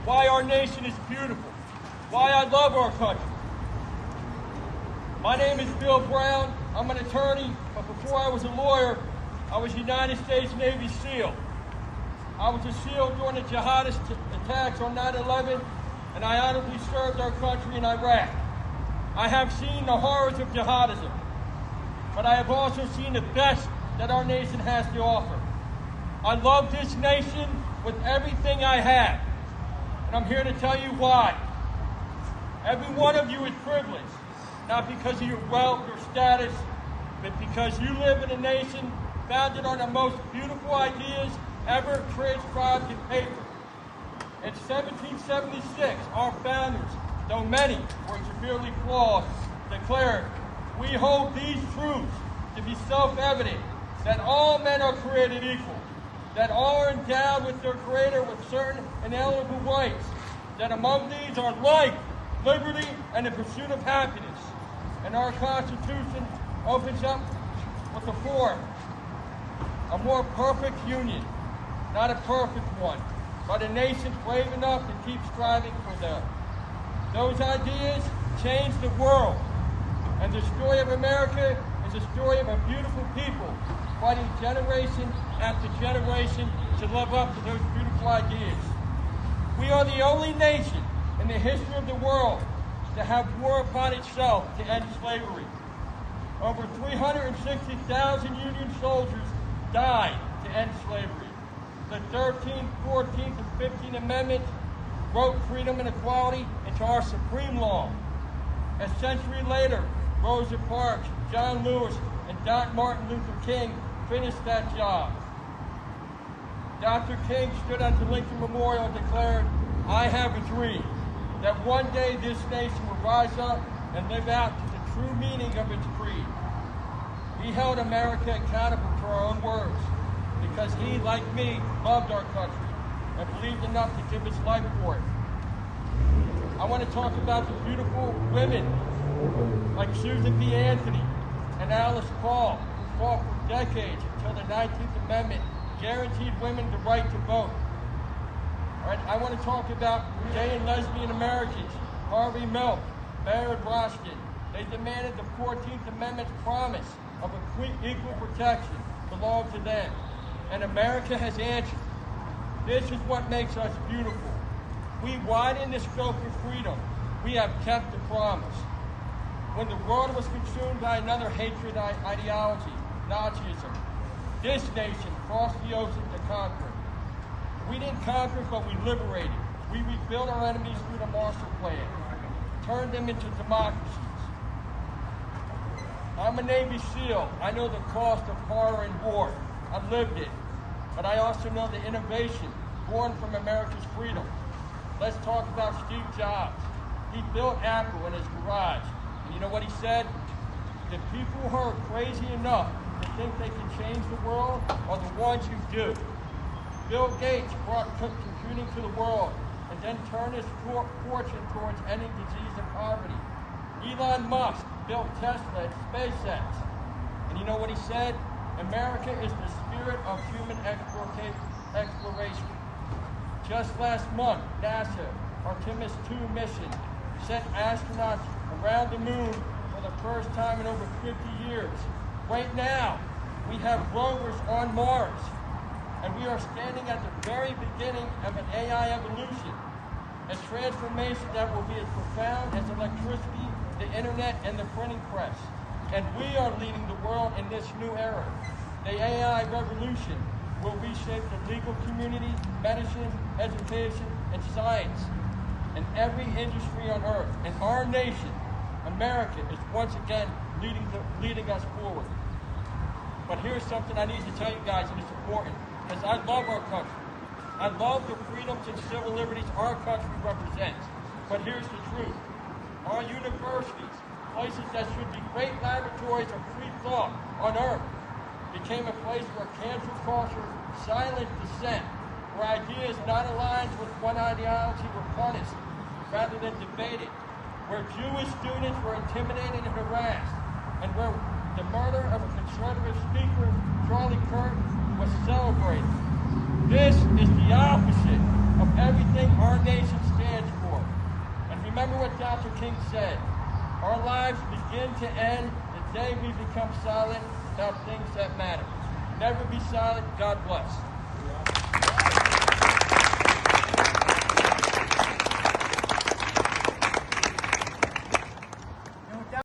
why our nation is beautiful, why I love our country. My name is Bill Brown. I'm an attorney, but before I was a lawyer, I was a United States Navy SEAL. I was a SEAL during the jihadist attacks on 9/11, and I honorably served our country in Iraq. I have seen the horrors of jihadism, but I have also seen the best that our nation has to offer. I love this nation with everything I have, and I'm here to tell you why. Every one of you is privileged, not because of your wealth or status, but because you live in a nation founded on the most beautiful ideas ever transcribed in paper. In 1776, our founders, though many were severely flawed, declared, "We hold these truths to be self-evident, that all men are created equal, that all are endowed with their Creator with certain inalienable rights, that among these are life, liberty, and the pursuit of happiness." And our Constitution opens up with the fourth, a more perfect union, not a perfect one, but a nation brave enough to keep striving for them. Those ideas change the world, and the story of America is a story of a beautiful people fighting generation after generation to live up to those beautiful ideas. We are the only nation in the history of the world to have war upon itself to end slavery. Over 360,000 Union soldiers died to end slavery. The 13th, 14th, and 15th Amendments wrote freedom and equality into our supreme law. A century later, Rosa Parks, John Lewis, and Dr. Martin Luther King finished that job. Dr. King stood at the Lincoln Memorial and declared, "I have a dream that one day this nation will rise up and live out to the true meaning of its creed." He held America accountable for our own words because he, like me, loved our country and believed enough to give his life for it. I want to talk about the beautiful women like Susan B. Anthony and Alice Paul, who fought for decades until the 19th Amendment guaranteed women the right to vote. All right, I want to talk about gay and lesbian Americans, Harvey Milk, Bayard Rustin. They demanded the 14th Amendment's promise of equal protection belonged to them. And America has answered. This is what makes us beautiful. We widen the scope of freedom. We have kept the promise. When the world was consumed by another hatred ideology, Nazism, this nation crossed the ocean to conquer. We didn't conquer, but we liberated. We rebuilt our enemies through the Marshall Plan, turned them into democracies. I'm a Navy SEAL. I know the cost of horror and war. I've lived it. But I also know the innovation born from America's freedom. Let's talk about Steve Jobs. He built Apple in his garage. And you know what he said? The people who are crazy enough to think they can change the world are the ones who do. Bill Gates brought computing to the world and then turned his fortune towards ending disease and poverty. Elon Musk built Tesla and SpaceX. And you know what he said? America is the spirit of human exploration. Just last month, NASA Artemis 2 mission sent astronauts around the moon for the first time in over 50 years. Right now, we have rovers on Mars, and we are standing at the very beginning of an AI evolution, a transformation that will be as profound as electricity, the internet, and the printing press. And we are leading the world in this new era. The AI revolution will reshape the legal community, medicine, education, and science, and every industry on earth. And our nation, America, is once again leading us forward. But here's something I need to tell you guys, and it's important, because I love our country. I love the freedoms and civil liberties our country represents. But here's the truth. Our universities, places that should be great laboratories of free thought on earth, became a place where cancel culture silenced dissent, where ideas not aligned with one ideology were punished rather than debated, where Jewish students were intimidated and harassed, and where the murder of a conservative speaker, Charlie Kirk, was celebrated. This is the opposite of everything our nation stands for. And remember what Dr. King said, our lives begin to end the day we become silent about things that matter. Never be silent. God bless.